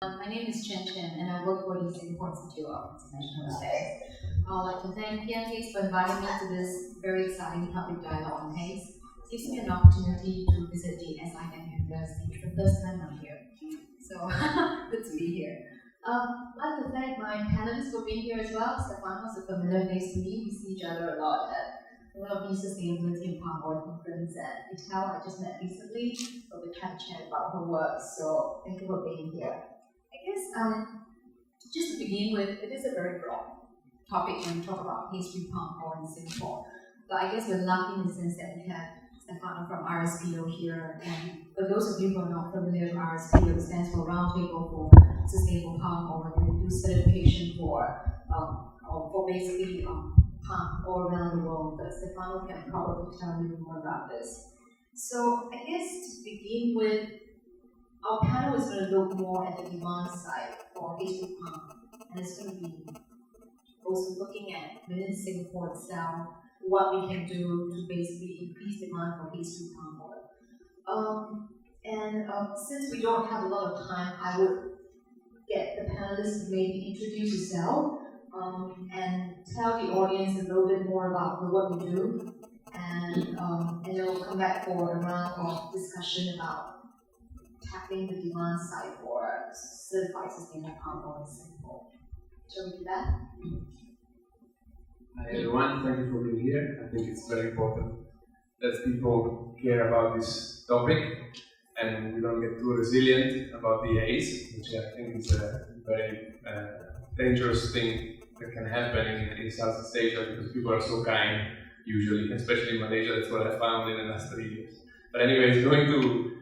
My name is Chen Chen, and I work for the Singapore Institute of International Affairs. I'd like to thank Haze for inviting me to this very exciting public dialogue on Haze. It gives me an opportunity to visit the SIM University. It's the first time I'm here, so good to be here. I'd like to thank my panelists for being here as well. Stefano's a familiar face to me. We see each other a lot at one of the sustainability and palm oil conference at Ital I just met recently, but we had a chat about her work, so thank you for being here. I guess just to begin with, it is a very broad topic when we talk about Haze-free palm oil in Singapore. But I guess we're lucky in the sense that we have Stefano from RSPO here, and for those of you who are not familiar with RSPO, it stands for Roundtable for Sustainable Palm Oil. We do certification for basically palm all around the world, but Stefano can probably tell you more about this. So I guess to begin with, our panel is going to look more at the demand side for Haze-free palm, and it's going to be also looking at within Singapore itself what we can do to basically increase demand for Haze-free palm oil. Since we don't have a lot of time, I would get the panelists to maybe introduce yourself and tell the audience a little bit more about what we do, and then we'll come back for a round of discussion about tackling the demand side for certified sustainable palm oil in Singapore. Shall we do that? Hi everyone, thank you for being here. I think it's very important that people care about this topic and we don't get too resilient about the haze, which I think is a very dangerous thing that can happen in Southeast Asia because people are so kind, usually, especially in Malaysia. That's what I found in the last 3 years. But anyways, going to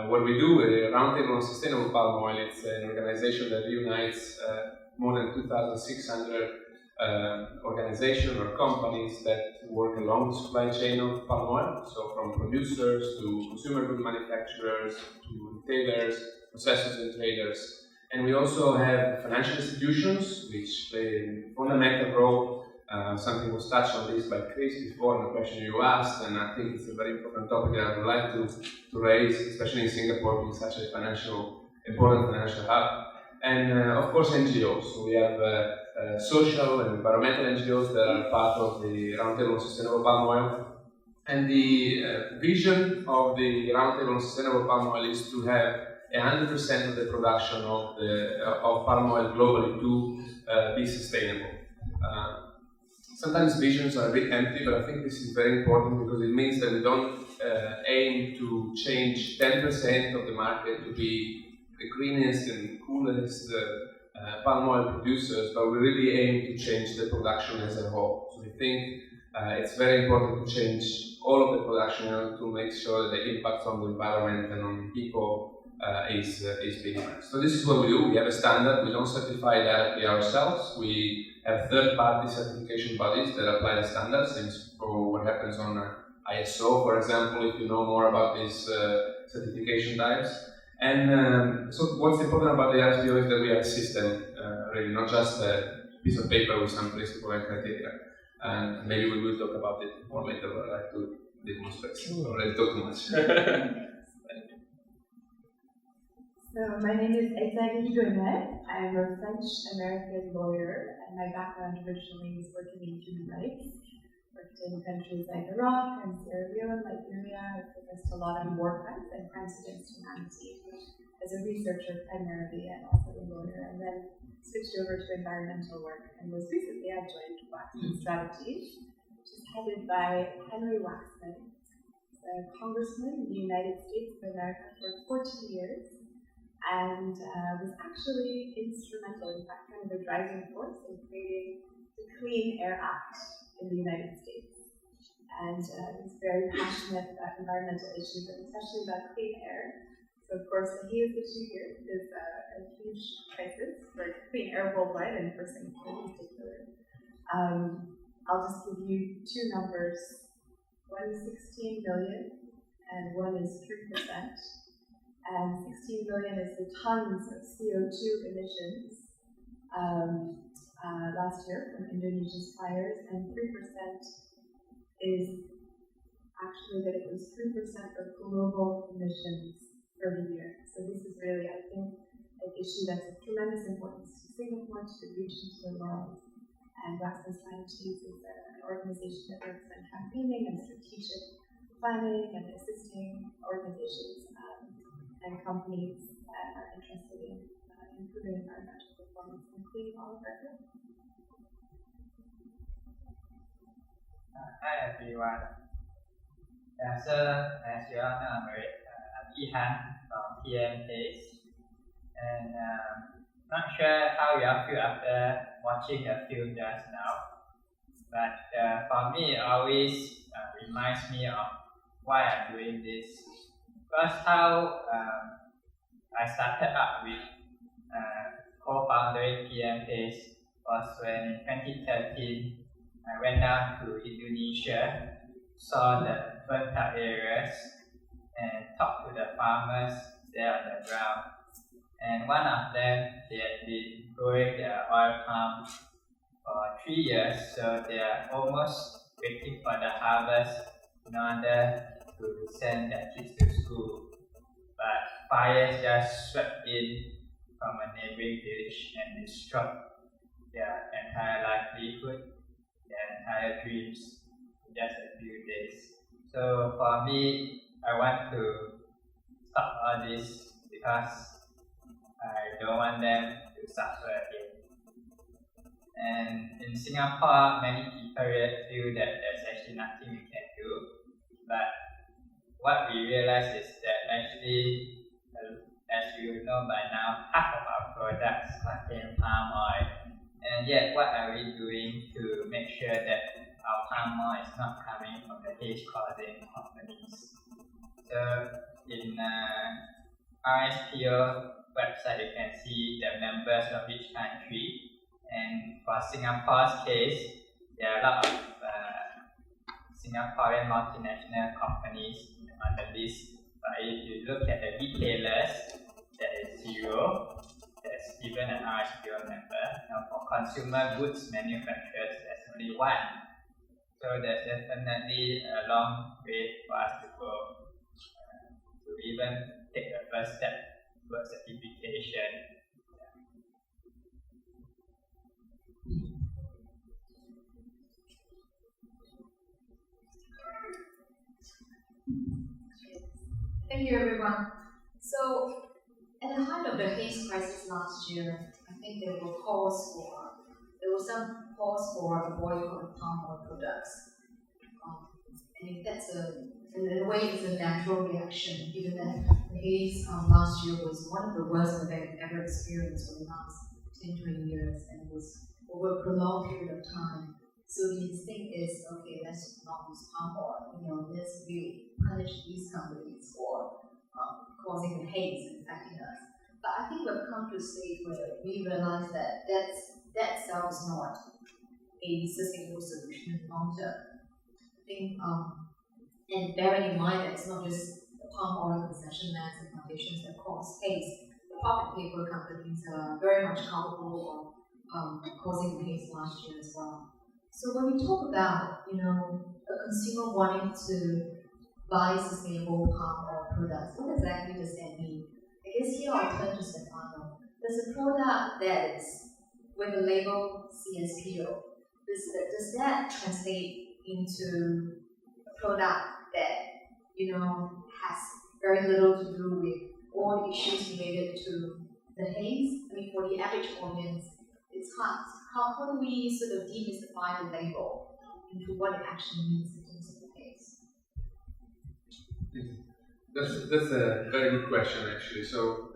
what we do, Roundtable on Sustainable Palm Oil, it's an organization that unites more than 2,600 organizations or companies that work along the supply chain of palm oil, so from producers to consumer good manufacturers to retailers, processors and traders. And we also have financial institutions which play a fundamental role. Something was touched on this by Chris before in the question you asked, and I think it's a very important topic that I would like to raise, especially in Singapore being such a important financial hub. And of course NGOs. So we have social and environmental NGOs that are part of the Roundtable on Sustainable Palm Oil. And the vision of the Roundtable on Sustainable Palm Oil is to have 100% of the production of palm oil globally to be sustainable. Sometimes visions are a bit empty, but I think this is very important because it means that we don't aim to change 10% of the market to be the greenest and coolest palm oil producers, but we really aim to change the production as a whole. So we think it's very important to change all of the production to make sure that the impact on the environment and on people is minimized. So this is what we do. We have a standard. We don't certify directly ourselves. We have third-party certification bodies that apply the standards. And for what happens on ISO, for example, if you know more about these certification types. And so what's important about the RSPO is that we are a system, really, not just a piece of paper with some principle and criteria. And maybe we will talk about it more later, but I like to demonstrate. I already talked too much. So my name is Haze-free. I'm a French-American lawyer, and my background originally is working in human rights. Worked in countries like Iraq and Sierra Leone, Liberia. I focused a lot on war crimes and crimes against humanity as a researcher primarily and also a lawyer, and then switched over to environmental work. And most recently, I joined Waxman Strategies, which is headed by Henry Waxman, a congressman in the United States of America for 14 years. And was actually instrumental, in fact, kind of a driving force in creating the Clean Air Act in the United States. And he's very passionate about environmental issues, and especially about clean air. So, of course, the Haze issue here is a huge crisis for clean air worldwide and for Singapore in particular. I'll just give you two numbers. One is 16 million, and one is 3%. And 16 million is the tons of CO2 emissions last year from Indonesia's fires, and 3% is actually that it was 3% of global emissions for the year. So this is really, I think, an issue that's of tremendous importance to Singapore, to the region, to the world. And Waxman's Planet Cheese is an organization that works on campaigning and strategic planning and assisting organizations and companies that are interested in improving environmental performance and cleaning all of our food. Hi everyone. So as you all know, I'm Ihan from PM Haze, and not sure how you all feel after watching the film just now, but for me it always reminds me of why I'm doing this. First, how I started up with co-founding PM Haze was when in 2013 I went down to Indonesia, saw the burnt out areas, and talked to the farmers there on the ground. And one of them, they had been growing their oil palm for 3 years, so they are almost waiting for the harvest in order to send their kids to school. But fires just swept in from a neighboring village and destroyed their entire livelihood, their entire dreams in just a few days. So for me, I want to stop all this because I don't want them to suffer again. And in Singapore, many people feel that there's actually nothing we can do. But what we realize is that actually, as you know by now, half of our products contain palm oil. And yet, what are we doing to make sure that our palm oil is not coming from the haze-causing companies? So, in RSPO website, you can see the members of each country. And for Singapore's case, there are a lot of Singaporean multinational companies on the list. But if you look at the retailers, there is 0. There's even an RSPO member. Now for consumer goods manufacturers, there's only 1. So there's definitely a long way for us to go to even take the first step towards certification. Thank you, everyone. So, at the height of the haze crisis last year, I think there was some calls for a boycott of palm oil products. And that's in a way, it's a natural reaction, given that the haze last year was one of the worst we've ever experienced for the last 10-20 years, and it was over a prolonged period of time. So the instinct is, okay, let's not use palm oil. Let's really punish these companies for causing the haze and affecting us. But I think we've come to a stage where we realize that that itself is not a sustainable solution in the long term. I think, and bearing in mind that it's not just the palm oil concession lands and plantations that cause haze, the pulp and paper companies are very much culpable of causing the haze last year as well. So when we talk about, a consumer wanting to buy sustainable palm oil products, what exactly does that mean? I guess here I'll turn to Stefano. There's a product that is with the label CSPO. Does that translate into a product that, has very little to do with all the issues related to the haze? I mean, for the average audience, it's hard. How do we sort of demystify the label into what it actually means in terms of the haze? That's a very good question, actually. So,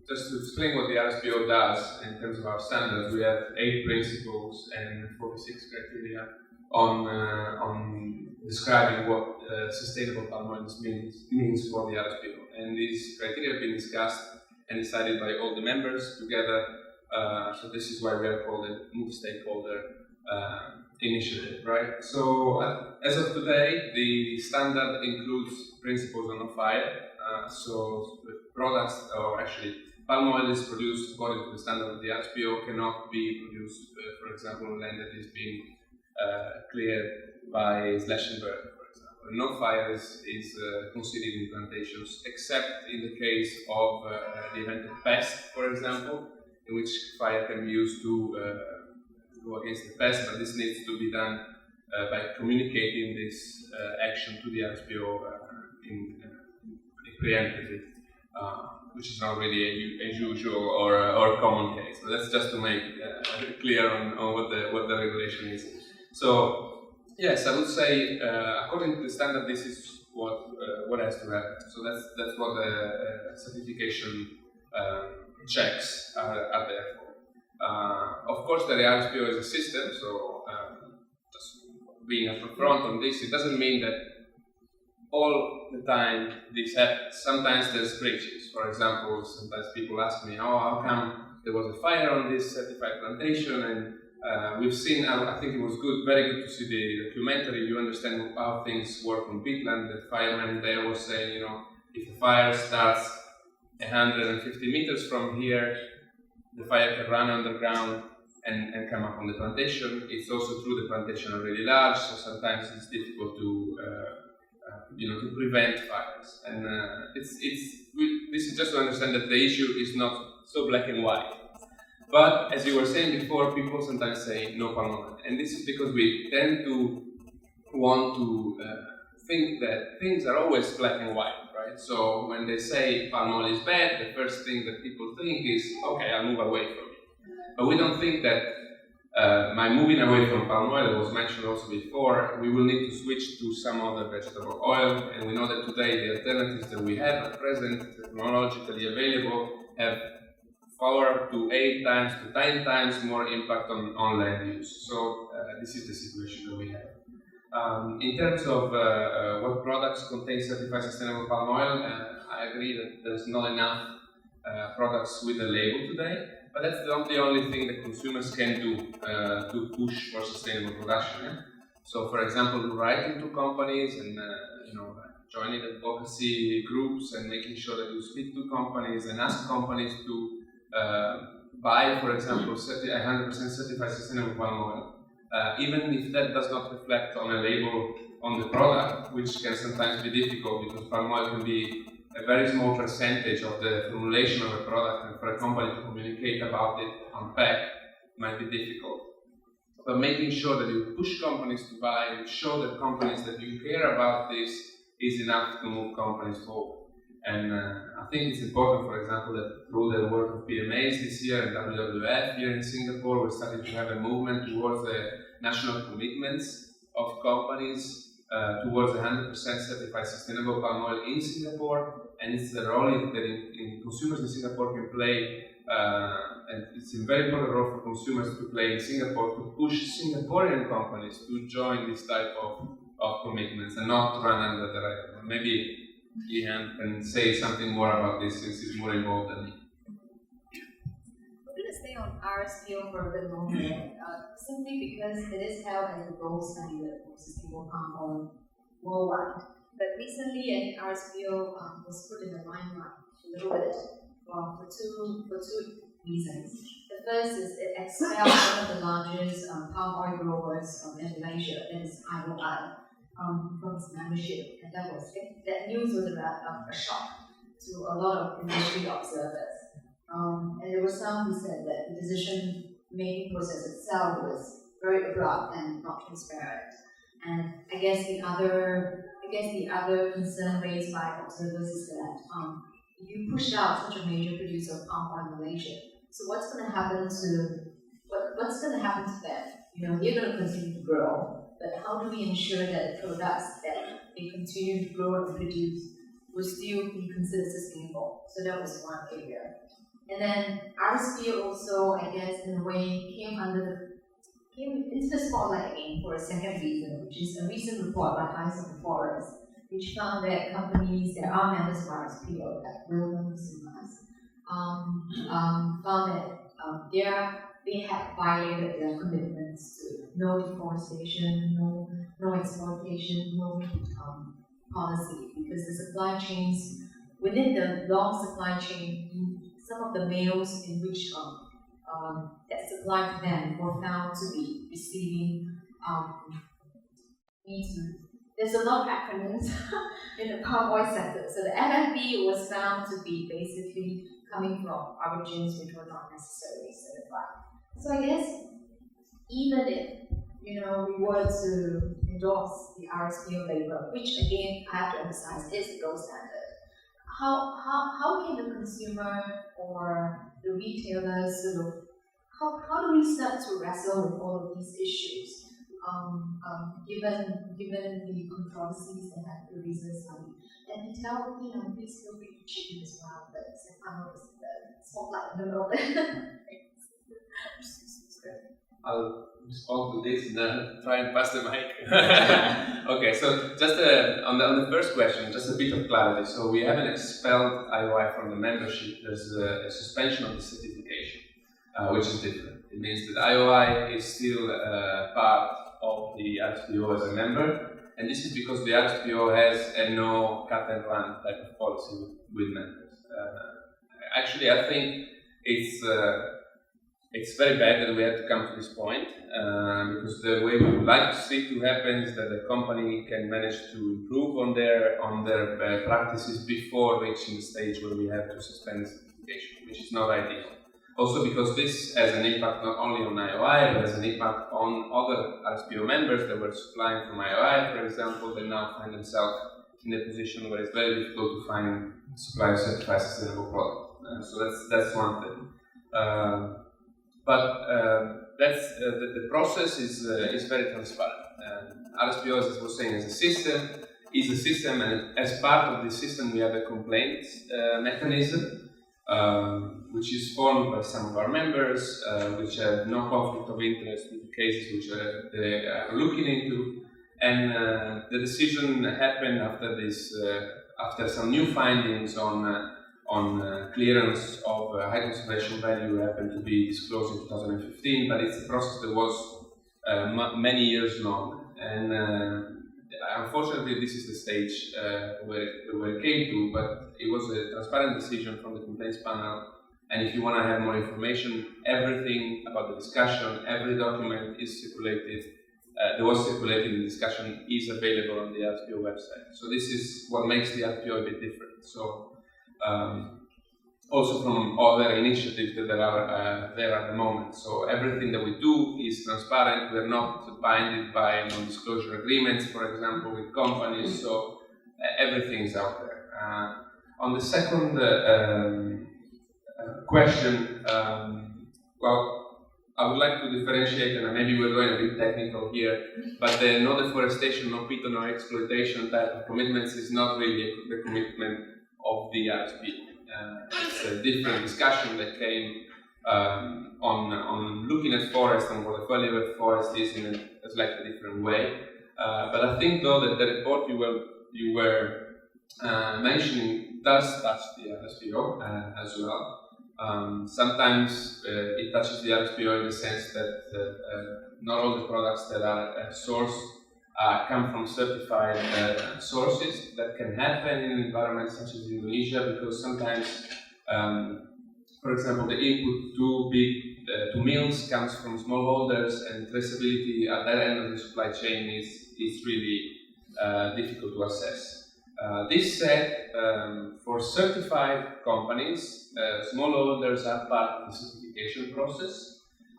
just to explain what the RSPO does in terms of our standards, we have 8 principles and 46 criteria on describing what sustainable palm oil means for the RSPO. And these criteria have been discussed and decided by all the members together. So this is why we are called a multi-stakeholder initiative, right? So as of today, the standard includes principles on no-fire. So the products, or actually palm oil is produced according to the standard of the RSPO, cannot be produced, for example, on land that is being cleared by slash and burn, for example. no fire is considered in plantations, except in the case of the event of pest, for example, in which fire can be used to go against the pest, but this needs to be done by communicating this action to the RSPO preemptively, which is not really a usual or common case. So that's just to make clear on what the regulation is. So yes, I would say according to the standard, this is what has to happen. So that's what the certification checks are there for. Of course, the RSPO is a system, so just being upfront on this, it doesn't mean that all the time this happens. Sometimes there's breaches. For example, sometimes people ask me, oh, how come there was a fire on this certified plantation? And we've seen, I think it was very good to see the documentary. You understand how things work on peatland. The fireman there was saying, if the fire starts 150 meters from here, the fire can run underground and come up on the plantation. It's also true the plantation are really large, so sometimes it's difficult to prevent fires. And this is just to understand that the issue is not so black and white. But as you were saying before, people sometimes say no palm oil, and this is because we tend to want to think that things are always black and white, right? So when they say palm oil is bad, the first thing that people think is, okay, I'll move away from it. But we don't think that by moving away from palm oil, that was mentioned also before, we will need to switch to some other vegetable oil, and we know that today the alternatives that we have at present, technologically available, have 4 to 8 times to 10 times more impact on land use. So this is the situation that we have. In terms of what products contain certified sustainable palm oil, I agree that there's not enough products with a label today, but that's not the only thing that consumers can do to push for sustainable production. Yeah? So, for example, writing to companies and joining advocacy groups and making sure that you speak to companies and ask companies to buy, for example, 100% certified sustainable palm oil. Even if that does not reflect on a label on the product, which can sometimes be difficult because palm oil can be a very small percentage of the formulation of a product, and for a company to communicate about it on pack might be difficult. But making sure that you push companies to buy and show the companies that you care about this is enough to move companies forward. And I think it's important, for example, that through the work of PMAs this year and WWF here in Singapore, we're starting to have a movement towards the national commitments of companies towards 100% certified sustainable palm oil in Singapore, and it's the role that consumers in Singapore can play, and it's a very important role for consumers to play in Singapore to push Singaporean companies to join this type of commitments and not run under the radar. Maybe Ian can say something more about this since he's more involved than me. We're going to stay on RSPO for a bit longer, simply because it is held as the gold standard for sustainable palm oil worldwide. But recently, an RSPO was put in the limelight a little bit for two reasons. The first is it expelled one of the largest palm oil growers in Malaysia, that is IOI, from its membership, and that news was a shock to a lot of industry observers. And there were some who said that the decision-making process itself was very abrupt and not transparent. And I guess the other concern raised by observers is that if you push out such a major producer of palm oil in Malaysia, so what's going to happen to them? They're going to continue to grow, but how do we ensure that the products that they continue to grow and produce will still be considered sustainable? So that was one area. And then RSPO also, I guess, in a way, came into the spotlight again for a second reason, which is a recent report by Eyes of the Forest, which found that companies that are members of RSPO, like Williams and us, found that they had violated their commitments to no deforestation, no exploitation, no policy, because the supply chains, within the long supply chain, some of the males in which that supplied to them were found to be receiving there's a lot of acronyms in the palm oil sector. So the FFB was found to be basically coming from origins which were not necessarily certified. So I guess even if we were to endorse the RSPO label, which again I have to emphasize is the gold standard, how can the consumer or the retailers sort of how do we start to wrestle with all of these issues? Given the controversies that have arisen, and you tell please feel free to chip in as well. But I know it's the spotlight in the middle of it. I'll respond to this and then try and pass the mic. Okay, so just on the first question, just a bit of clarity. So we haven't expelled IOI from the membership. There's a suspension of the certification, which is different. It means that IOI is still part of the RSPO as a member, and this is because the RSPO has a no cut and run type of policy with members. Actually, I think it's very bad that we have to come to this point, because the way we would like to see it to happen is that the company can manage to improve on their practices before reaching the stage where we have to suspend certification, which is not ideal. Also because this has an impact not only on IOI, but has an impact on other RSPO members that were supplying from IOI, for example. They now find themselves in a position where it's very difficult to find suppliers certified sustainable product. So that's one thing. But that's the process is very transparent. RSPO, as I was saying, is a system, and as part of the system we have a complaints mechanism, which is formed by some of our members, which have no conflict of interest with the cases which they are looking into, and the decision happened after some new findings on clearance of high conservation value happened to be disclosed in 2015, but it's a process that was many years long, and unfortunately this is the stage where it came to, but it was a transparent decision from the complaints panel, and if you want to have more information, everything about the discussion, every document is circulated, that was circulated in the discussion is available on the RSPO website. So this is what makes the RSPO a bit different. So also from other initiatives that are there at the moment. So everything that we do is transparent. We're not binded by non-disclosure agreements, for example, with companies. So everything is out there. On the second question, well, I would like to differentiate, and maybe we're going a bit technical here, but the no deforestation, no peat, no exploitation type of commitments is not really the commitment of the RSP. It's a different discussion that came on looking at forest and what the value of forest is in a slightly different way. But I think though that the report you were mentioning does touch the RSPO as well. Sometimes it touches the RSPO in the sense that not all the products that are sourced come from certified sources. That can happen in an environment such as Indonesia, because sometimes, for example, the input to mills comes from smallholders, and traceability at that end of the supply chain is really difficult to assess. This said, for certified companies, smallholders are part of the certification process.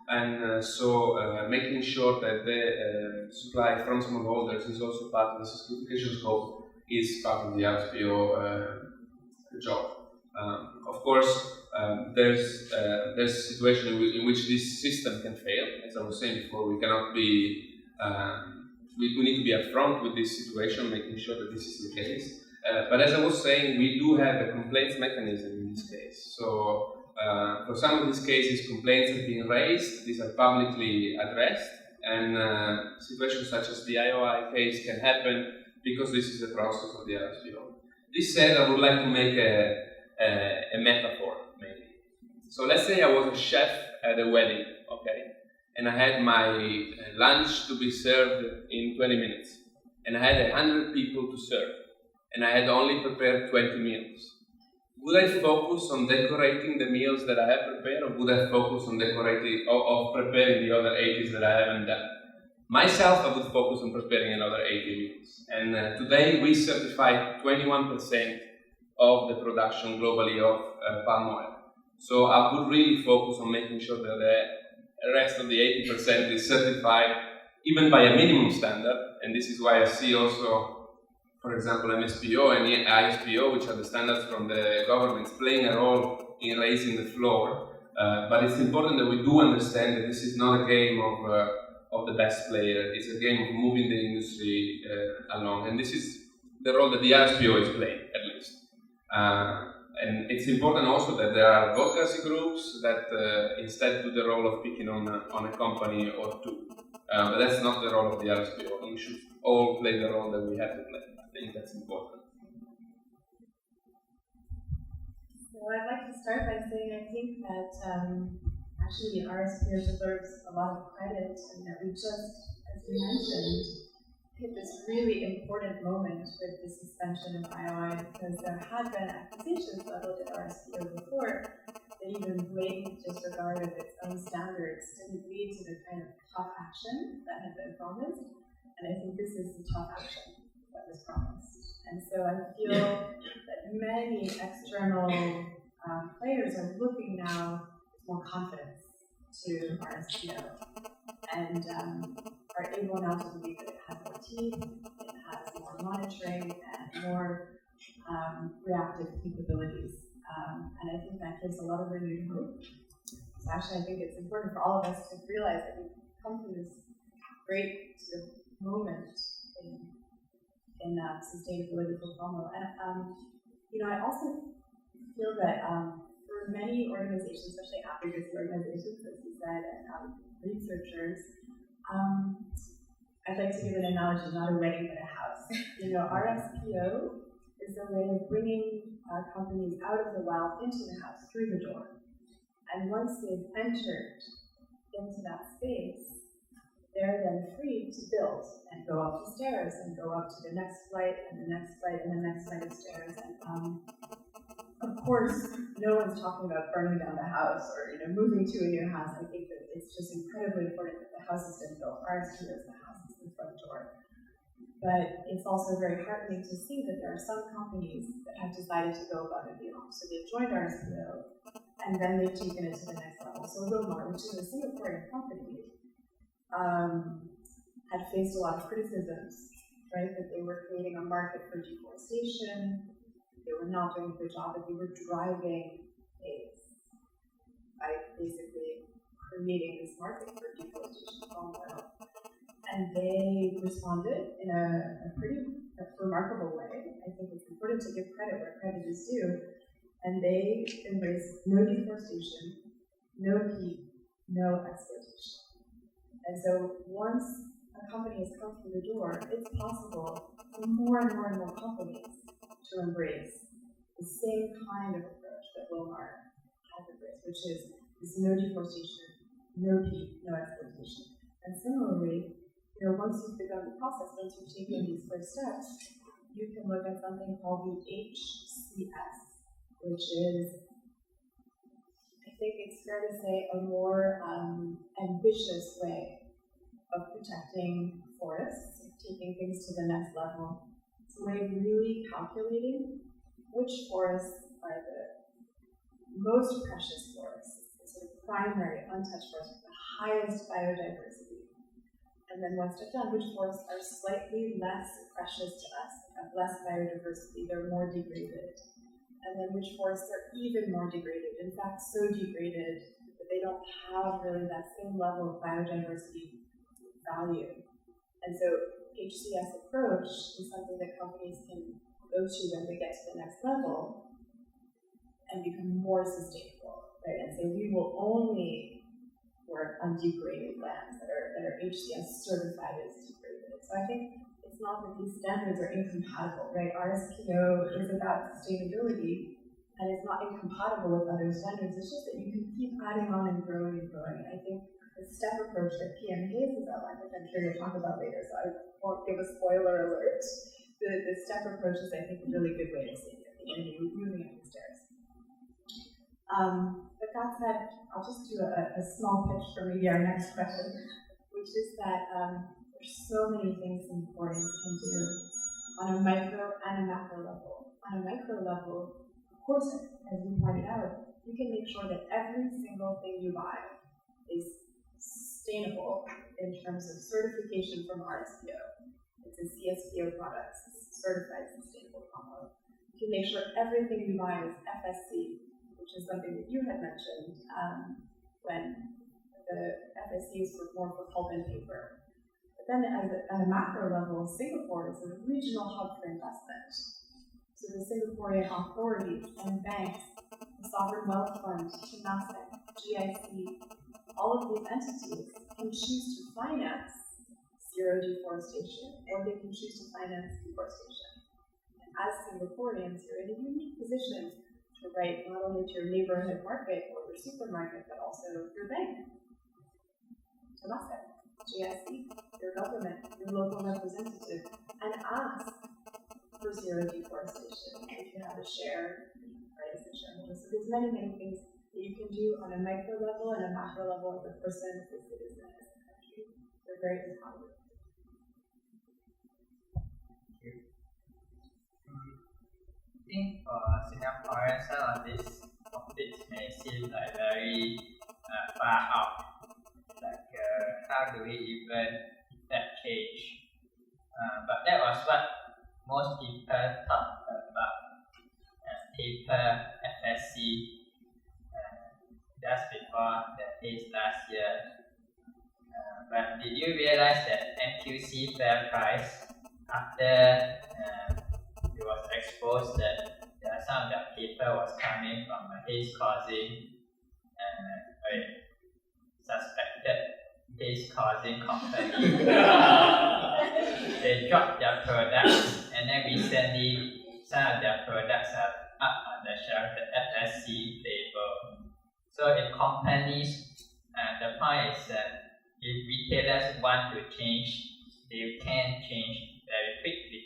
And so making sure that the supply from smallholders is also part of the certification scope is part of the RSPO job. Of course, there's a situation in which this system can fail. As I was saying before, we cannot be we need to be upfront with this situation, making sure that this is the case. But as I was saying, we do have a complaints mechanism in this case. So for some of these cases, complaints have been raised, these are publicly addressed, and situations such as the IOI case can happen because this is the process of the RSPO. This said, I would like to make a metaphor, maybe. So let's say I was a chef at a wedding, okay, and I had my lunch to be served in 20 minutes, and I had 100 people to serve, and I had only prepared 20 meals. Would I focus on decorating the meals that I have prepared, or would I focus on preparing the other 80s that I haven't done? Myself, I would focus on preparing another 80 meals. And today we certified 21% of the production globally of palm oil. So I would really focus on making sure that the rest of the 80% is certified even by a minimum standard. And this is why I see also, for example, MSPO and ISPO, which are the standards from the governments, playing a role in raising the floor. But it's important that we do understand that this is not a game of the best player. It's a game of moving the industry along, and this is the role that the ISPO is playing, at least. And it's important also that there are advocacy groups that instead do the role of picking on a company or two. But that's not the role of the ISPO. We should all play the role that we have to play. I think that's important. So I'd like to start by saying I think that actually the RSPO deserves a lot of credit, and that we just, as you mentioned, hit this really important moment with the suspension of IOI, because there had been accusations leveled at RSPO before that even blatant disregard of its own standards didn't lead to the kind of tough action that had been promised. And I think this is the tough action that was promised. And so I feel that many external players are looking now with more confidence to RSPO and are able now to believe that it has more teeth, it has more monitoring, and more reactive capabilities. And I think that gives a lot of renewed hope. So actually, I think it's important for all of us to realize that we've come through this great sort of moment in sustainability for palm oil. And I also feel that for many organizations, especially advocacy organizations, as you said, and researchers, I'd like to give an analogy, not a wedding but a house. RSPO is a way of bringing companies out of the wild into the house through the door. And once they've entered into that space, they're then free to build and go up the stairs and go up to the next flight and the next flight and the next flight of stairs. And of course, no one's talking about burning down the house or moving to a new house. I think that it's just incredibly important that the house has been built. RSPO is the house, is the front door. But it's also very heartening to see that there are some companies that have decided to go above and beyond. So they've joined RSPO, and then they've taken it to the next level. So Wilmar, which is a Singaporean company, had faced a lot of criticisms, right? That they were creating a market for deforestation, they were not doing a good job, that they were driving haze by basically creating this market for deforestation palm oil. And they responded in a pretty remarkable way. I think it's important to give credit where credit is due. And they embraced no deforestation, no heat, no exploitation. And so once a company has come through the door, it's possible for more and more and more companies to embrace the same kind of approach that Wilmar has embraced, which is this no deforestation, no heat, no exploitation. And similarly, once you've begun the process, once you've taken these first steps, you can look at something called the HCS, which is, I think it's fair to say, a more ambitious way of protecting forests, taking things to the next level. It's a way of really calculating which forests are the most precious forests, the sort of primary, untouched forests with the highest biodiversity. And then once they're done, which forests are slightly less precious to us, have less biodiversity, they're more degraded. And then which forests are even more degraded, in fact so degraded that they don't have really that same level of biodiversity value. And so HCS approach is something that companies can go to when they get to the next level and become more sustainable, right? And say we will only work on degraded lands that are HCS certified as degraded. So I think it's not that these standards are incompatible, right? RSPO is about sustainability, and it's not incompatible with other standards. It's just that you can keep adding on and growing and growing. And I think the step approach that PM Haze has outlined, which I'm sure you'll talk about later, so I won't give a spoiler alert. The step approach is, I think, a really good way to see it, moving up the stairs. But that said, I'll just do a small pitch for maybe our next question, which is that There's so many things Singaporeans can do on a micro and a macro level. On a micro level, of course, as you pointed out, you can make sure that every single thing you buy is sustainable in terms of certification from RSPO. It's a CSPO product, certified sustainable compost. You can make sure everything you buy is FSC, which is something that you had mentioned when the FSC is more for pulp and paper. But then at a macro level, Singapore is a regional hub for investment. So the Singaporean authorities and banks, the Sovereign Wealth Fund, Temasek, GIC, all of these entities can choose to finance zero deforestation, or they can choose to finance deforestation. And as Singaporeans, you're in a unique position to write not only to your neighborhood market or your supermarket, but also your bank, Temasek, GIC, your government, your local representative, and ask for zero deforestation if you have a share, right, as a shareholder. So there's many, many things that you can do on a micro level and a macro level as a person, as a citizen, as a country. They're very empowered. I think for Singaporeans, some of these topics may seem like very far out. Like, how do we even effect change? But that was what most people thought about paper FSC just before the Haze last year. But did you realize that NQC fair price, after it was exposed that some of the paper was coming from a haze causing, suspected haze causing company, they dropped their products, and then recently some of their products are up on the shelf, the FSC label. So if companies, the point is that if retailers want to change, they can change very quickly,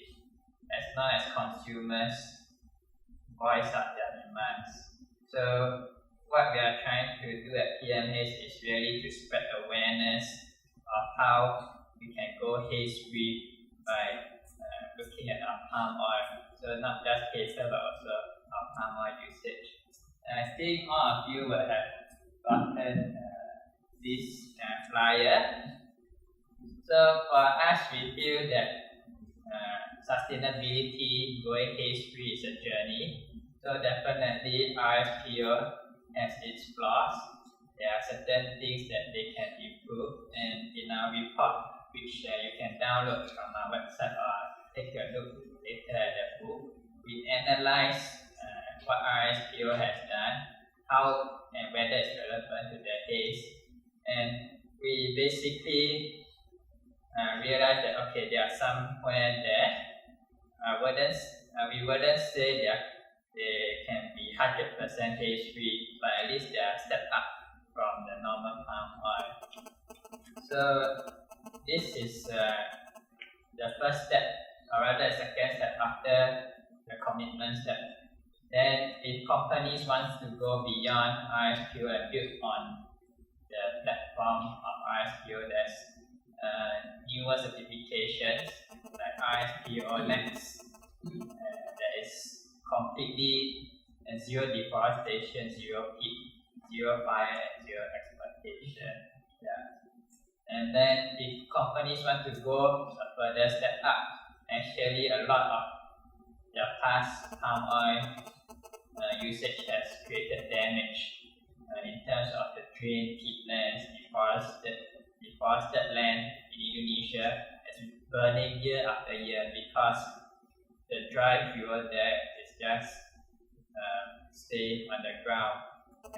as long as consumers voice out their demands. So what we are trying to do at PMH is really to spread awareness of how we can go haze-free by looking at our palm oil. So not just paper, but also our palm oil usage. And I think all of you will have gotten this flyer. So for us, we feel that sustainability, going haze-free is a journey. So definitely RSPO has its flaws. There are certain things that they can improve, and in our report, which you can download from our website or take a look later at the book, we analyze what RSPO has done, how and whether it's relevant to the haze, and we basically realize that okay, there are somewhere there. We wouldn't say that they can be 100% haze-free, but at least they are stepped up from the normal palm oil. So this is the first step, or rather the second step after the commitment step. Then if companies want to go beyond RSPO and build on the platform of RSPO, there's newer certifications like RSPO Next that is completely zero deforestation, zero heat, zero fire, and zero exploitation. Yeah. And then if companies want to go a further step up, actually a lot of their past palm oil usage has created damage in terms of the drain, peatlands, deforested land in Indonesia has been burning year after year because the dry fuel there is just stay on the ground.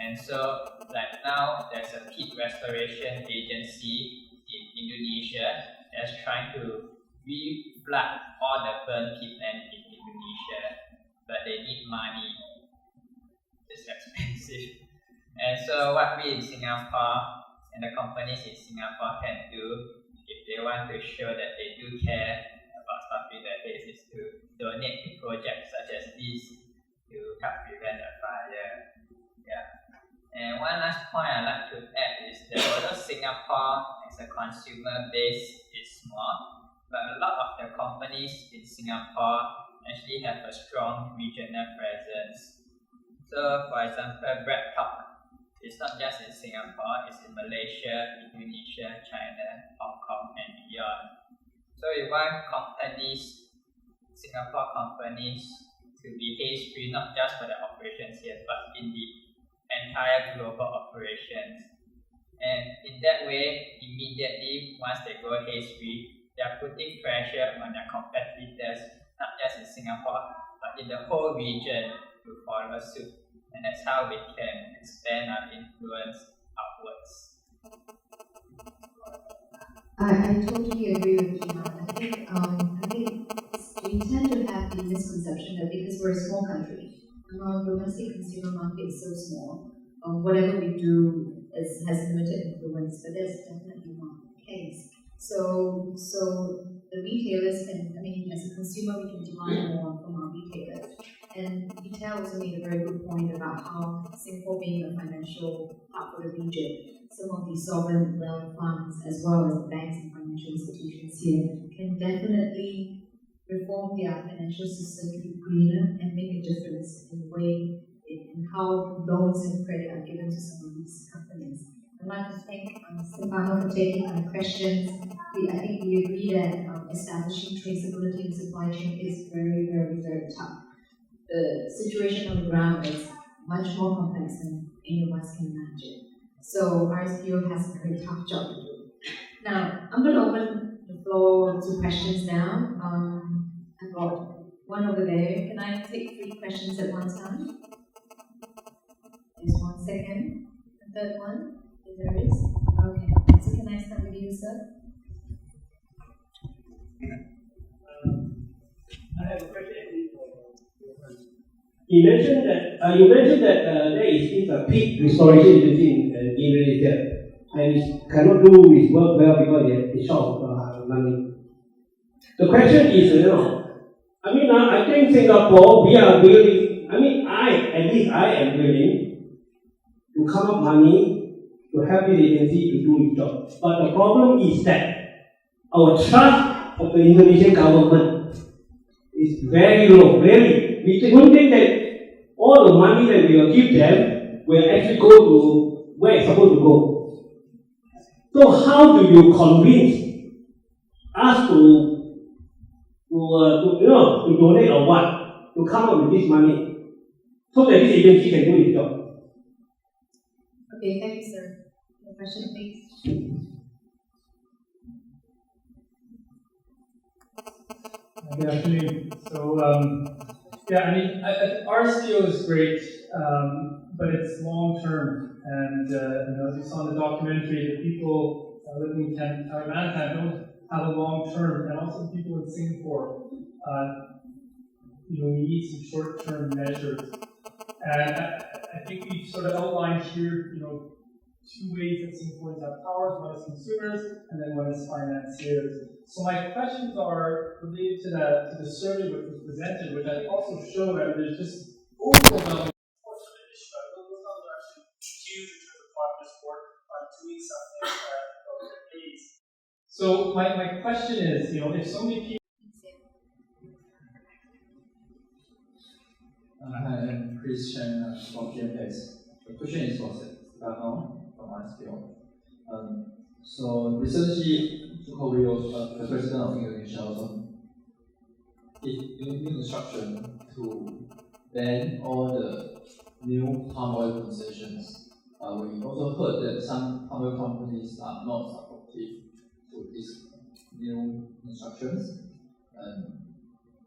And so like now there's a peat restoration agency in Indonesia that's trying to re-flood all the burnt peatland in Indonesia, but they need money. It's expensive. And so what we in Singapore and the companies in Singapore can do if they want to show that they do care about stopping the haze is to donate to projects such as these to help prevent a fire. Yeah. And one last point I'd like to add is that although Singapore as a consumer base is small, but a lot of the companies in Singapore actually have a strong regional presence. So, for example, BreadTalk is not just in Singapore, it's in Malaysia, Indonesia, China, Hong Kong, and beyond. So, we want Singapore companies, to be haze-free not just for the operations here, but in the entire global operations. And in that way, immediately once they go haze-free, they are putting pressure on their competitors, not just in Singapore, but in the whole region to follow suit. And that's how we can expand our influence upwards. I totally agree with you. I think we tend to have the misconception that because we're a small country, our domestic consumer market is so small, whatever we do has limited influence, but that's definitely not the case. So the retailers can, as a consumer, we can demand more from our retailers. And Vital also made a very good point about how Singapore being a financial hub for the region, some of these sovereign wealth funds, as well as banks and financial institutions here, can definitely reform their financial system to be greener and make a difference in the way in how loans and credit are given to some of these companies. I'd like to thank Stefano for taking my questions. I think we agree that establishing traceability in supply chain is very, very, very tough. The situation on the ground is much more complex than any of us can imagine. So RSPO has a very tough job to do. Now, I'm going to open the floor to questions now. I've got one over there. Can I take 3 questions at one time? Just 1 second. The third one, if there is. Okay. So can I start with you, sir? I have a question. You mentioned that there is a peak restoration agency in Indonesia, and it cannot do its work well because it's short of money. The question is, I think Singapore, we are willing. I am willing to come up money to help the agency to do its job. But the problem is that our trust of the Indonesian government is very low. Really, we don't think that all the money that we will give them will actually go to where it's supposed to go. So how do you convince us to donate or what, to come up with this money, so that this agency can do its job? Okay, thank you, sir. The question, please. Good afternoon. So, RSPO is great, but it's long term. And as you saw in the documentary, the people living in Kalimantan don't have a long term, and also the people in Singapore, we need some short term measures. And I think we've sort of outlined here, 2 ways that Singaporeans have powers: one is consumers, and then one is financiers. So my questions are related to the survey which was presented, which I also showed that there's just overwhelming support for the issue. Those numbers are actually huge in terms of popular support on doing something about their AIDS. So my question is, if so many people. Hi, I'm Christian from GMS. The question is for Stefano from RSPO. So recently, Joko Widodo, the president of Indonesia, also new instruction to ban all the new palm oil concessions. We also heard that some palm oil companies are not supportive to these new instructions.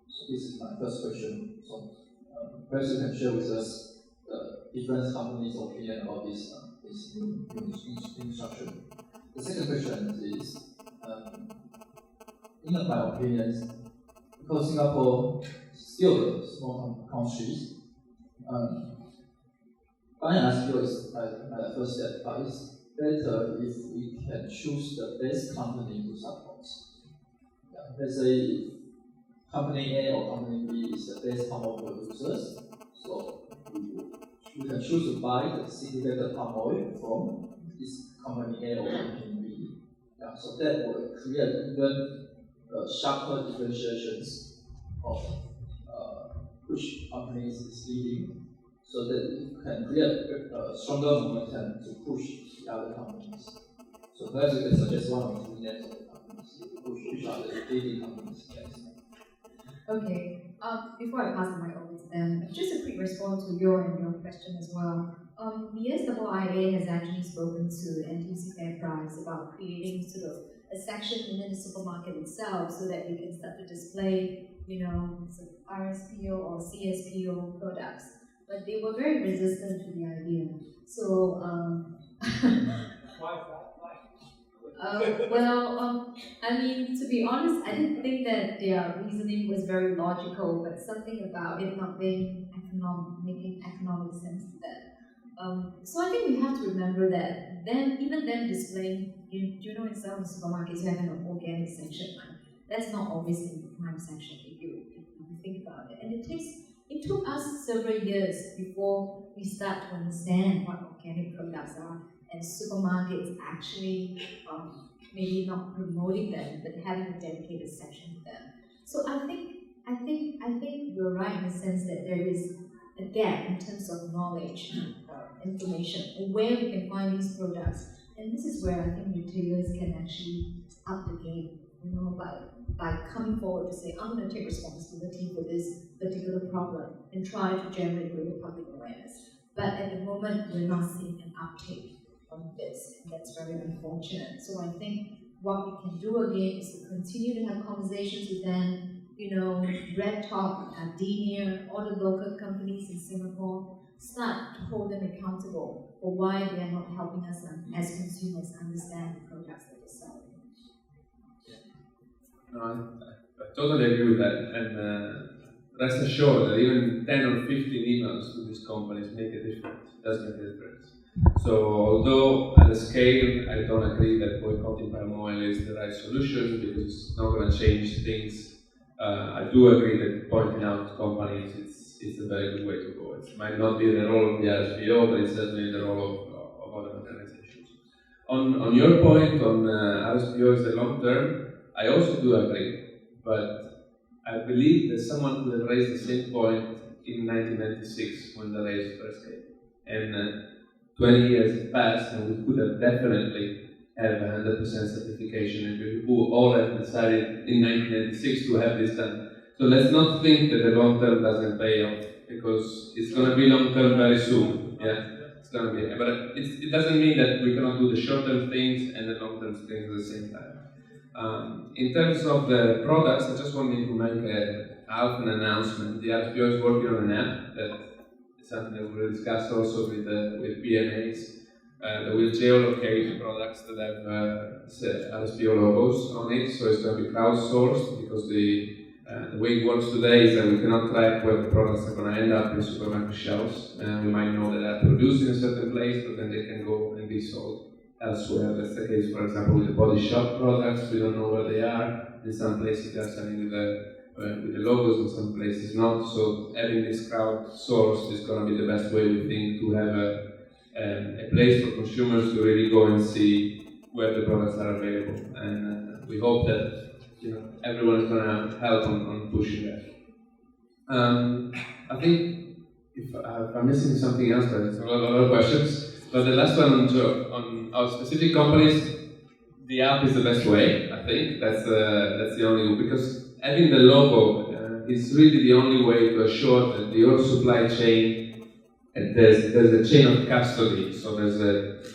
So this is my first question. So perhaps you can share with us the different companies' opinion about this new instruction. The second question is, in my opinion, because Singapore is still a small country, buying RSPO is my first step, but it's better if we can choose the best company to support. Let's say company A or company B is the best palm oil producers, so we can choose to buy the segregated palm oil from this company A or company B. So So that will create even sharper differentiations of which companies is leading, so that it can create a stronger momentum to push the other companies. So perhaps you can suggest one or two names of the companies to push which are the leading companies next. Okay. Before I pass the mic over to them, just a quick response to your question as well. The SIIA has actually spoken to NTUC FairPrice about creating sort of a section within the supermarket itself so that we can start to display, sort of RSPO or CSPO products. But they were very resistant to the idea. So, Why is that? I mean, to be honest, I didn't think that their reasoning was very logical, but something about it not making economic sense to them. So I think we have to remember that even them displaying, in some supermarkets you have an organic section. That's not always in the prime section if you think about it. And it took us several years before we start to understand what organic products are, and supermarkets actually maybe not promoting them, but having a dedicated section for them. So I think you're right in the sense that there is a gap in terms of knowledge, information, where we can find these products. And this is where I think retailers can actually up the game, by coming forward to say, I'm going to take responsibility for this particular problem and try to generate greater public awareness. But at the moment, we're not seeing an uptake on this, and that's very unfortunate. So I think what we can do again is to continue to have conversations with them, Red Top, Adenia, all the local companies in Singapore, start to hold them accountable for why they are not helping us as consumers understand the products that they're selling. I totally agree with that, and rest assured that even 10 or 15 emails to these companies make a difference. It does make a difference. So although at a scale I don't agree that boycotting palm oil is the right solution because it's not going to change things, I do agree that pointing out to companies it's a very good way to go. It might not be the role of the RSPO, but it's certainly the role of other organizations. On your point on RSPO is the long term, I also do agree, but I believe that someone could have raised the same point in 1996 when the race first came. And 20 years passed, and we could have definitely have 100% certification, and we all have decided in 1996 to have this done. So let's not think that the long term doesn't pay off, because it's going to be long term very soon. Yeah, it's going to be. But it doesn't mean that we cannot do the short term things and the long term things at the same time. In terms of the products, I just wanted to make an announcement. The RSPO is working on an app that is something that we'll discuss also with PMAs. That will geolocate products that have RSPO logos on it, so it's going to be crowdsourced, because the way it works today is that we cannot track where the products are going to end up in supermarket shelves. We might know that they're produced in a certain place, but then they can go and be sold elsewhere. That's the case, for example, with the Body Shop products. We don't know where they are. In some places they are selling with the logos, in some places not. So having this crowdsourced is going to be the best way, we think, to have a place for consumers to really go and see where the products are available. And we hope that everyone is going to help on pushing that. I think if I'm missing something else, but it's a lot of questions. But the last one on our specific companies, the app is the best way. I think that's the only way, because having the logo is really the only way to assure that your supply chain, and there's a chain of custody. So there's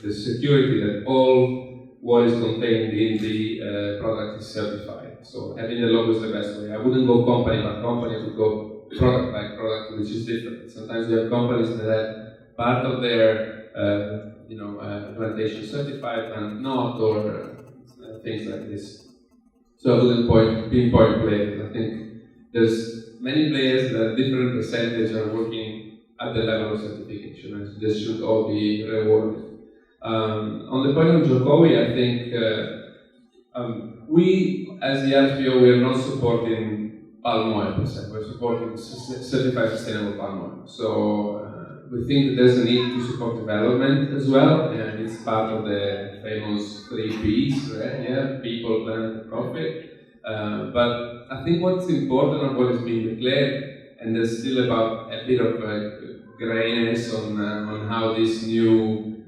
the security that all what is contained in the product is certified. So having the logo is the best way. I wouldn't go company by company, I would go product by product, which is different. Sometimes you have companies that have part of their implementation certified and not, or things like this. So I wouldn't pinpoint players. I think there's many players that different percentage are working at the level of certification, and this should all be rewarded. On the point of Jokowi, I think we, as the RSPO, we are not supporting palm oil per se. We're supporting certified sustainable palm oil. So we think that there's a need to support development as well, and it's part of the famous 3 Ps, right? Yeah, people, planet, profit. But I think what's important of what is being declared, and there's still about a bit of grayness on how this new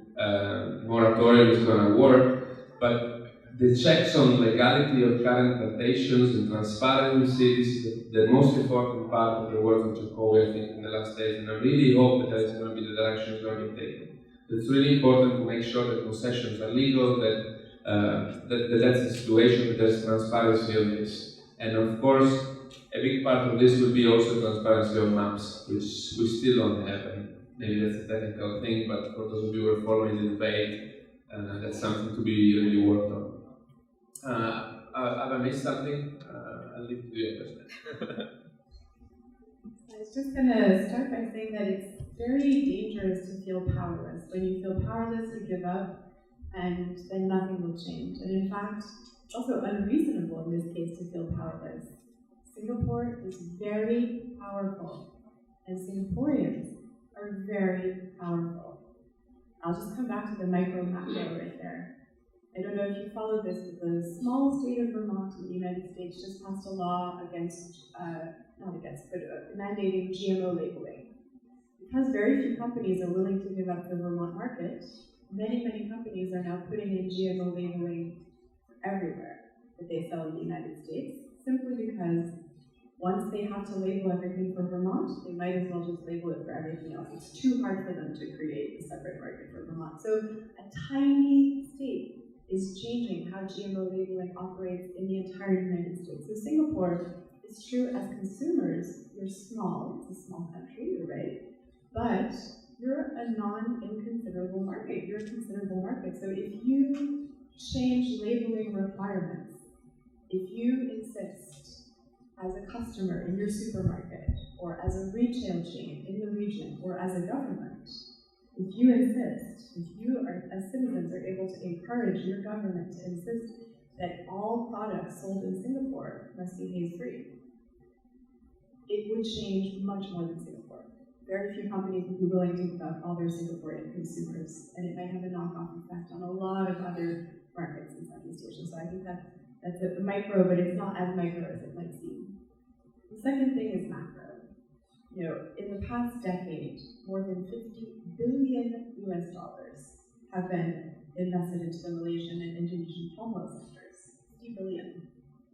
moratorium is going to work, but the checks on legality of current plantations and transparency, this is the most important part of the work of Jacoby, I think, in the last days, and I really hope that is going to be the direction it's going to be taken. It's really important to make sure that concessions are legal, that's the situation, that there's transparency on this. And of course, a big part of this will be also transparency on maps, which we still don't have, and maybe that's a technical thing, but for those of you who are following the debate, that's something to be really worked on. Have I missed something? I'll leave it to you first. I was just going to start by saying that it's very dangerous to feel powerless. When you feel powerless, you give up, and then nothing will change. And in fact, it's also unreasonable in this case to feel powerless. Singapore is very powerful, and Singaporeans are very powerful. I'll just come back to the micro-macro right there. I don't know if you followed this, but the small state of Vermont in the United States just passed a law mandating GMO labeling. Because very few companies are willing to give up the Vermont market, many companies are now putting in GMO labeling everywhere that they sell in the United States, simply because once they have to label everything for Vermont, they might as well just label it for everything else. It's too hard for them to create a separate market for Vermont. So a tiny state is changing how GMO labeling operates in the entire United States. So Singapore is true as consumers. You're small, it's a small country, you're right, but you're a non-inconsiderable market. You're a considerable market. So if you change labeling requirements, if you insist as a customer in your supermarket, or as a retail chain in the region, or as a government, if you insist, if you as citizens are able to encourage your government to insist that all products sold in Singapore must be haze-free, it would change much more than Singapore. Very few companies would be willing to give up all their Singaporean consumers, and it might have a knock-off effect on a lot of other markets in Southeast Asia. So I think that's a micro, but it's not as micro as it might seem. The second thing is macro. You know, in the past decade, more than $50 billion have been invested into the Malaysian and Indonesian palm oil sectors. $50 billion.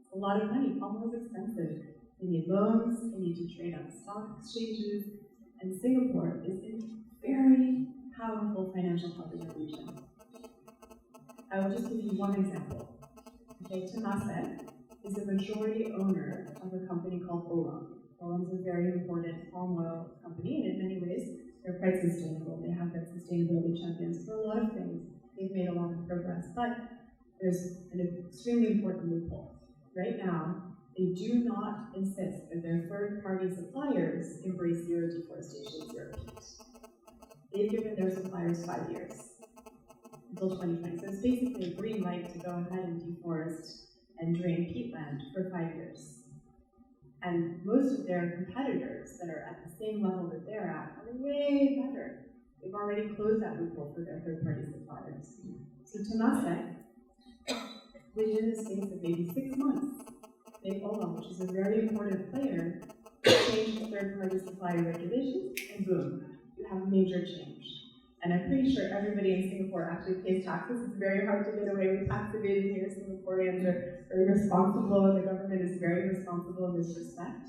It's a lot of money. Palm oil is expensive. They need loans, they need to trade on stock exchanges, and Singapore is a very powerful financial hub in the region. I will just give you one example. Okay, Temasek is a majority owner of a company called Olam. Olam is a very important palm oil company, and in many ways, they're quite sustainable. They have been sustainability champions for a lot of things. They've made a lot of progress, but there's an extremely important loophole. Right now, they do not insist that their third-party suppliers embrace zero deforestation, zero peat. They've given their suppliers 5 years, until 2020. So it's basically a green light to go ahead and deforest and drain peatland for 5 years. And most of their competitors that are at the same level that they're at are way better. They've already closed that loophole for their third-party suppliers. So Temasek, within the space of maybe 6 months, they Olam, which is a very important player, changed the third-party supplier regulations, and boom, you have major change. And I'm pretty sure everybody in Singapore actually pays taxes. It's very hard to get away with tax evasion here. Singaporeans are very responsible, and the government is very responsible in this respect.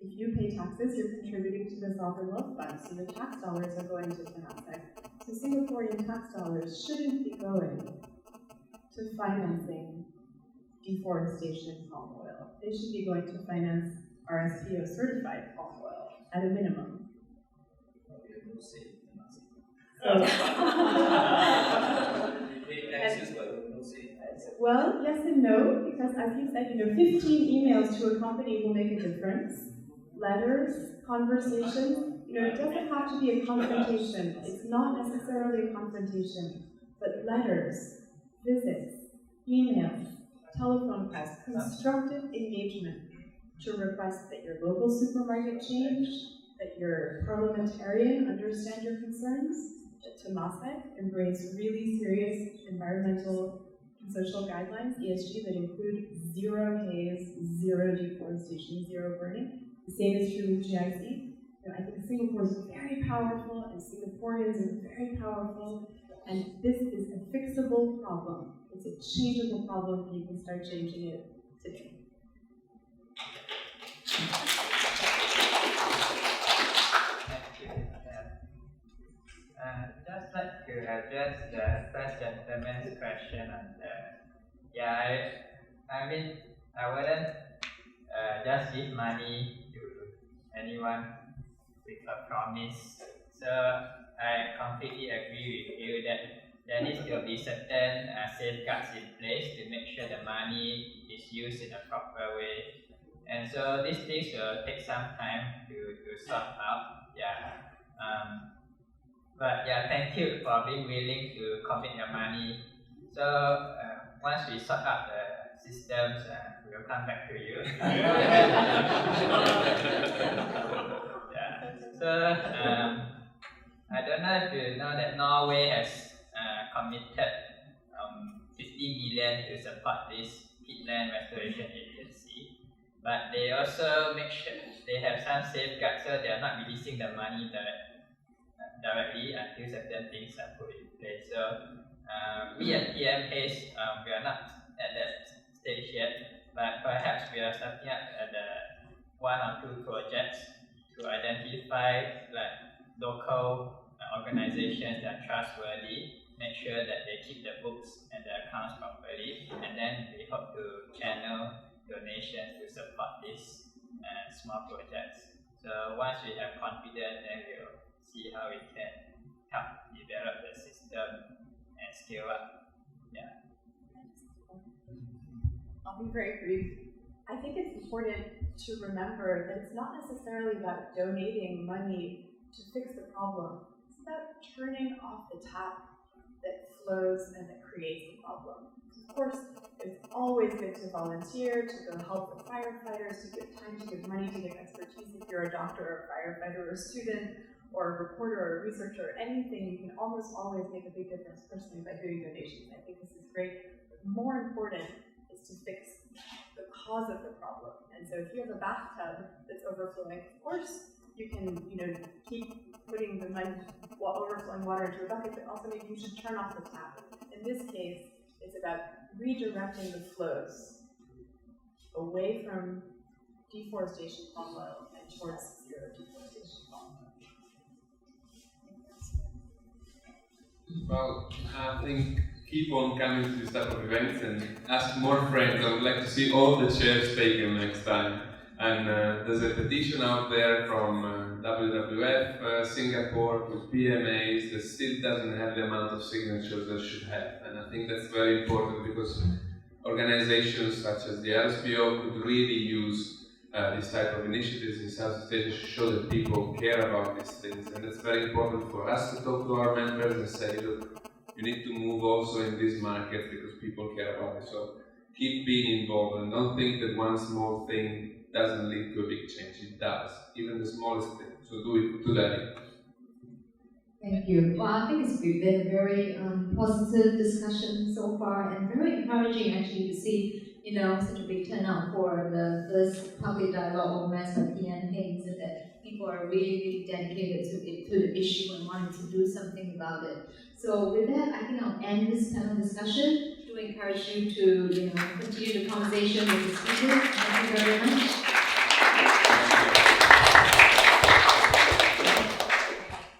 If you pay taxes, you're contributing to the sovereign wealth fund, so the tax dollars are going to Temasek. So Singaporean tax dollars shouldn't be going to financing deforestation palm oil. They should be going to finance RSPO certified palm oil at a minimum. Well, yes and no, because as you said, 15 emails to a company will make a difference. Letters, conversations, it doesn't have to be a confrontation. It's not necessarily a confrontation, but letters, visits, emails, telephone calls, constructive engagement to request that your local supermarket change, that your parliamentarian understand your concerns, that Temasek embrace really serious environmental and social guidelines, ESG, that include zero haze, zero deforestation, zero burning. The same is true with GIC. I think Singapore is very powerful, and Singaporeans are very powerful, and this is a fixable problem. It's a changeable problem, and you can start changing it today. Thank you. Just like to address the first gentleman's question on the, I mean, I wouldn't just give money to anyone with a promise. So I completely agree with you that there needs to be certain safeguards in place to make sure the money is used in a proper way. And so these things will take some time to sort out. But thank you for being willing to commit your money. So once we sort out the systems, we'll come back to you. So I don't know if you know that Norway has committed 50 million to support this peatland restoration agency, but they also make sure they have some safeguards, so they are not releasing the money directly until certain things are put in place. So we at PM Haze, we are not at that stage yet, but perhaps we are starting up at the 1 or 2 projects to identify local organizations that are trustworthy, make sure that they keep the books and the accounts properly, and then we hope to channel donations to support these small projects. So once we have confidence, then we'll see how we can help develop the system and scale up. I'll be very brief. I think it's important to remember that it's not necessarily about donating money to fix the problem. It's about turning off the tap that flows and that creates the problem. Of course, it's always good to volunteer, to go help the firefighters, to give time, to give money, to give expertise. If you're a doctor or a firefighter or a student or a reporter or a researcher or anything, you can almost always make a big difference personally by doing donations. I think this is great. But more important is to fix the cause of the problem. And so if you have a bathtub that's overflowing, of course you can, keep putting the overflowing water into a bucket, but also maybe you should turn off the tap. In this case, it's about redirecting the flows away from deforestation palm oil and towards zero deforestation palm oil. Well, I think keep on coming to this type of events and ask more friends. I would like to see all the chairs taken next time. And there's a petition out there from WWF Singapore with PMAs that still doesn't have the amount of signatures that should have. And I think that's very important because organizations such as the RSPO could really use this type of initiatives in Southeast Asia to show that people care about these things. And it's very important for us to talk to our members and say, look, you need to move also in this market because people care about it. So keep being involved and don't think that one small thing doesn't lead to a big change. It does, even the smallest thing. So do it today. Thank you. Well, I think it's been a very positive discussion so far and very encouraging actually to see, such a big turnout for the first public dialogue organized by PM Haze, and that people are really dedicated to the issue and wanting to do something about it. So with that, I think I'll end this panel discussion. To encourage you to, continue the conversation with the speakers. Thank you very much.